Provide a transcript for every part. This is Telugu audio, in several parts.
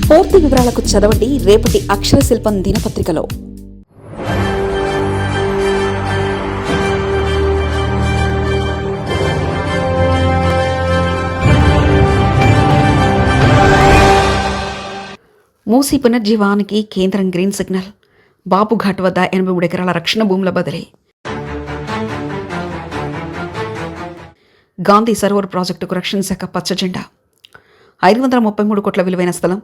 పూర్తి వివరాలకు చదవండి రేపటి అక్షర శిల్పం దినపత్రికలో. మూసీ పునర్జీవానికి కేంద్రం గ్రీన్ సిగ్నల్. బాపుఘాట్ వద్ద 83 ఎకరాల రక్షణ భూముల బదిలీ. గాంధీ సరోవర్ ప్రాజెక్టుకు రక్షణ శాఖ పచ్చజెండా. 533 కోట్ల విలువైన స్థలం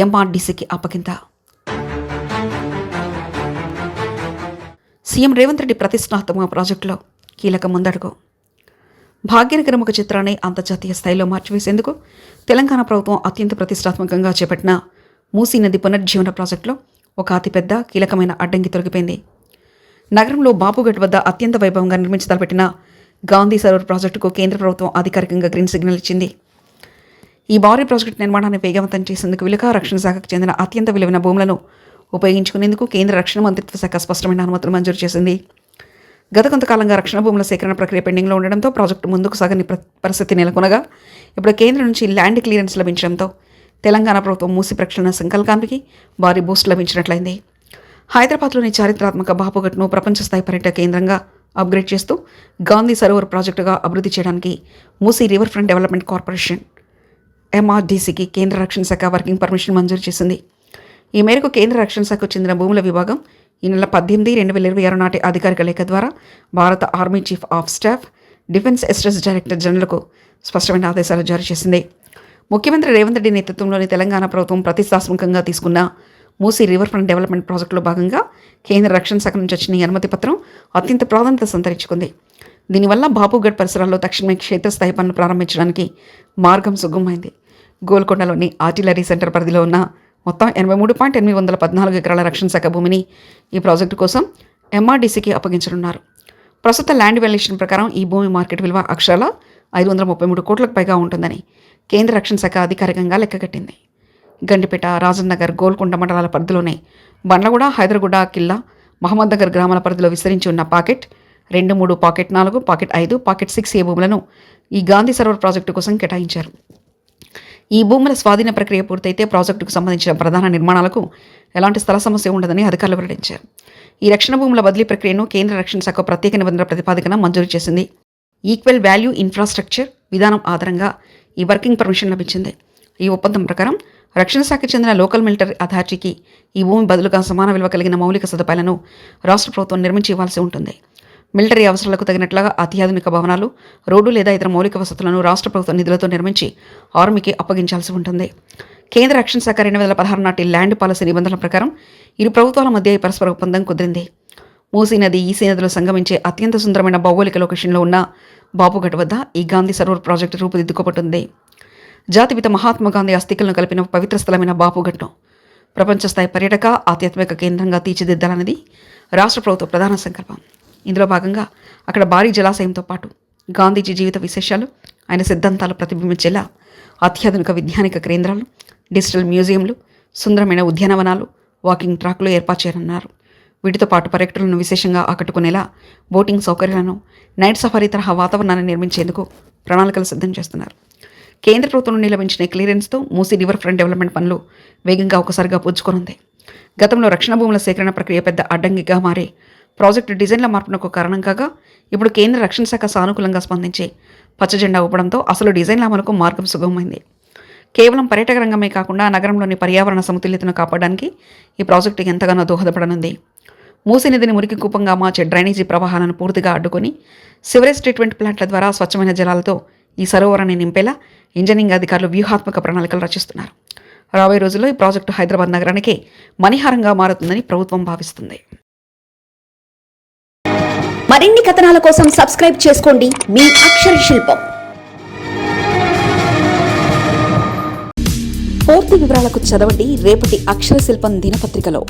ఎంఆర్డీసీకి అప్పగింత. సీఎం రేవంత్ రెడ్డి ప్రతిష్టాత్మక ప్రాజెక్టులో కీలక ముందడుగు. భాగ్యనగర ముఖ చిత్రాన్ని అంతర్జాతీయ స్థాయిలో మార్చివేసేందుకు తెలంగాణ ప్రభుత్వం అత్యంత ప్రతిష్టాత్మకంగా చేపట్టిన మూసీ నది పునర్జీవన ప్రాజెక్టులో ఒక అతిపెద్ద కీలకమైన అడ్డంకి తొలగిపోయింది. నగరంలో బాపుఘట్ వద్ద అత్యంత వైభవంగా నిర్మించి తలపెట్టిన గాంధీ సరోవర్ ప్రాజెక్టుకు కేంద్ర ప్రభుత్వం అధికారికంగా గ్రీన్ సిగ్నల్ ఇచ్చింది. ఈ భారీ ప్రాజెక్టు నిర్మాణాన్ని వేగవంతం చేసేందుకు విలుక రక్షణ శాఖకు చెందిన అత్యంత విలువైన భూములను ఉపయోగించుకునేందుకు కేంద్ర రక్షణ మంత్రిత్వ శాఖ స్పష్టమైన అనుమతులు మంజూరు చేసింది. గత కొంతకాలంగా రక్షణ భూముల సేకరణ ప్రక్రియ పెండింగ్లో ఉండడంతో ప్రాజెక్టు ముందుకు సాగని పరిస్థితి నెలకొనగా ఇప్పుడు కేంద్రం నుంచి ల్యాండ్ క్లియరెన్స్ లభించడంతో తెలంగాణ ప్రభుత్వం మూసి ప్రక్షాళన సంకల్పానికి భారీ బూస్ట్ లభించినట్లయింది. హైదరాబాద్లోని చారిత్రాత్మక బాపుఘట్ను ప్రపంచ స్థాయి పర్యాటక కేంద్రంగా అప్గ్రేడ్ చేస్తూ గాంధీ సరోవర్ ప్రాజెక్టుగా అభివృద్ధి చేయడానికి Musi river front development corporation ఎంఆర్డీసీకి కేంద్ర రక్షణ శాఖ వర్కింగ్ పర్మిషన్ మంజూరు చేసింది. ఈ మేరకు కేంద్ర రక్షణ శాఖకు చెందిన భూముల విభాగం ఈ నెల 18/2026 నాటి అధికారిక లేఖ ద్వారా భారత army chief of staff, defence estates director జనరల్కు స్పష్టమైన ఆదేశాలు జారీ చేసింది. ముఖ్యమంత్రి రేవంత్ రెడ్డి నేతృత్వంలోని తెలంగాణ ప్రభుత్వం ప్రతిష్టాత్మకంగా తీసుకున్న మూసీ రివర్ ఫ్రంట్ డెవలప్మెంట్ ప్రాజెక్టులో భాగంగా కేంద్ర రక్షణ శాఖ నుంచి వచ్చిన ఈ అనుమతి పత్రం అత్యంత ప్రాధాన్యత సంతరించుకుంది. దీనివల్ల బాపుఘట్ పరిసరాల్లో తక్షణమే క్షేత్రస్థాయి పనులు ప్రారంభించడానికి మార్గం సుగమమైంది. గోల్కొండలోని ఆర్టిలరీ సెంటర్ పరిధిలో ఉన్న మొత్తం 83.814 ఎకరాల రక్షణ శాఖ భూమిని ఈ ప్రాజెక్టు కోసం ఎంఆర్డీసీకి అప్పగించనున్నారు. ప్రస్తుత ల్యాండ్ వాల్యుయేషన్ ప్రకారం ఈ భూమి మార్కెట్ విలువ అక్షరాల 533 కోట్లకు పైగా ఉంటుందని కేంద్ర రక్షణ శాఖ అధికారికంగా లెక్కగట్టింది. గండిపేట, రాజన్ నగర్, గోల్కొండ మండలాల పరిధిలోనే బండ్లగూడ, హైదరగూడ, కిల్లా, మహమ్మద్ నగర్ గ్రామాల పరిధిలో విస్తరించి ఉన్న పాకెట్ 2, 3, పాకెట్ 4, పాకెట్ 5, పాకెట్ 6 భూములను ఈ గాంధీ సరోవర్ ప్రాజెక్టు కోసం కేటాయించారు. ఈ భూముల స్వాధీన ప్రక్రియ పూర్తయితే ప్రాజెక్టుకు సంబంధించిన ప్రధాన నిర్మాణాలకు ఎలాంటి స్థల సమస్య ఉండదని అధికారులు వెల్లడించారు. ఈ రక్షణ భూముల బదిలీ ప్రక్రియను కేంద్ర రక్షణ శాఖ ప్రత్యేక నిబంధనల ప్రతిపాదికన మంజూరు చేసింది. ఈక్వల్ వాల్యూ ఇన్ఫ్రాస్ట్రక్చర్ విధానం ఆధారంగా ఈ వర్కింగ్ పర్మిషన్ లభించింది. ఈ ఒప్పందం ప్రకారం రక్షణ శాఖకు చెందిన లోకల్ మిలిటరీ అథారిటీకి ఈ భూమి బదులుగా సమాన విలువ కలిగిన మౌలిక సదుపాయాలను రాష్ట్ర ప్రభుత్వం నిర్మించి ఇవ్వాల్సి ఉంటుంది. మిలిటరీ అవసరాలకు తగినట్లుగా అత్యాధునిక భవనాలు, రోడ్డు లేదా ఇతర మౌలిక వసతులను రాష్ట్ర ప్రభుత్వ నిధులతో నిర్మించి ఆర్మీకి అప్పగించాల్సి ఉంటుంది. కేంద్ర రక్షణ శాఖ 2016 నాటి ల్యాండ్ పాలసీ నిబంధనల ప్రకారం ఇరు ప్రభుత్వాల మధ్య ఈ పరస్పర ఒప్పందం కుదిరింది. మూసీ నది, ఈసీ నదిలో సంగమించే అత్యంత సుందరమైన భౌగోళిక లొకేషన్లో ఉన్న బాపుఘట్ వద్ద ఈ గాంధీ సరోవర్ ప్రాజెక్టు రూపుదిద్దుకోబడుతుంది. జాతిపిత మహాత్మా గాంధీ అస్థికలను కలిపిన పవిత్ర స్థలమైన బాపుఘట్ను ప్రపంచ స్థాయి పర్యాటక ఆధ్యాత్మిక కేంద్రంగా తీర్చిదిద్దాలన్నది రాష్ట్ర ప్రభుత్వ ప్రధాన సంకల్పం. ఇందులో భాగంగా అక్కడ భారీ జలాశయంతో పాటు గాంధీజీ జీవిత విశేషాలు, ఆయన సిద్ధాంతాలు ప్రతిబింబించేలా అత్యాధునిక విజ్ఞానిక కేంద్రాలు, డిజిటల్ మ్యూజియంలు, సుందరమైన ఉద్యానవనాలు, వాకింగ్ ట్రాక్లు ఏర్పాటు చేయనున్నారు. వీటితో పాటు పర్యాటకులను విశేషంగా ఆకట్టుకునేలా బోటింగ్ సౌకర్యాలను, నైట్ సఫారీ తరహా వాతావరణాన్ని నిర్మించేందుకు ప్రణాళికలు సిద్ధం చేస్తున్నారు. కేంద్ర ప్రభుత్వం నుండి లభించిన క్లియరెన్స్తో మూసీ రివర్ ఫ్రంట్ డెవలప్మెంట్ పనులు వేగంగా ఒకసారిగా పుంజుకొనుంది. గతంలో రక్షణ భూముల సేకరణ ప్రక్రియ పెద్ద అడ్డంకిగా మారి ప్రాజెక్టు డిజైన్ల మార్పునకు కారణం కాగా ఇప్పుడు కేంద్ర రక్షణ శాఖ సానుకూలంగా స్పందించి పచ్చజెండా ఊపడంతో అసలు డిజైన్ల అమలుకు మార్గం సుగమమైంది. కేవలం పర్యాటక రంగమే కాకుండా నగరంలోని పర్యావరణ సమతుల్యతను కాపాడడానికి ఈ ప్రాజెక్టు ఎంతగానో దోహదపడనుంది. మూసీ నదిని మురికి కూపంగా మార్చే డ్రైనేజీ ప్రవాహాలను పూర్తిగా అడ్డుకొని సివరేజ్ ట్రీట్మెంట్ ప్లాంట్ల ద్వారా స్వచ్ఛమైన జలాలతో ఈ సరోవరాన్ని నింపేలా ఇంజనీరింగ్ అధికారులు వ్యూహాత్మక ప్రణాళికలు రచిస్తున్నారు. రాబోయే రోజుల్లో ఈ ప్రాజెక్టు హైదరాబాద్ నగరానికి మణిహారంగా మారుతుందని ప్రభుత్వం భావిస్తుంది. మరిన్ని కథనాల కోసం సబ్స్క్రైబ్ చేసుకోండి మీ అక్షర శిల్పం. పూర్తి వివరాలకు చదవండి రేపటి అక్షర శిల్పం దినపత్రికలో.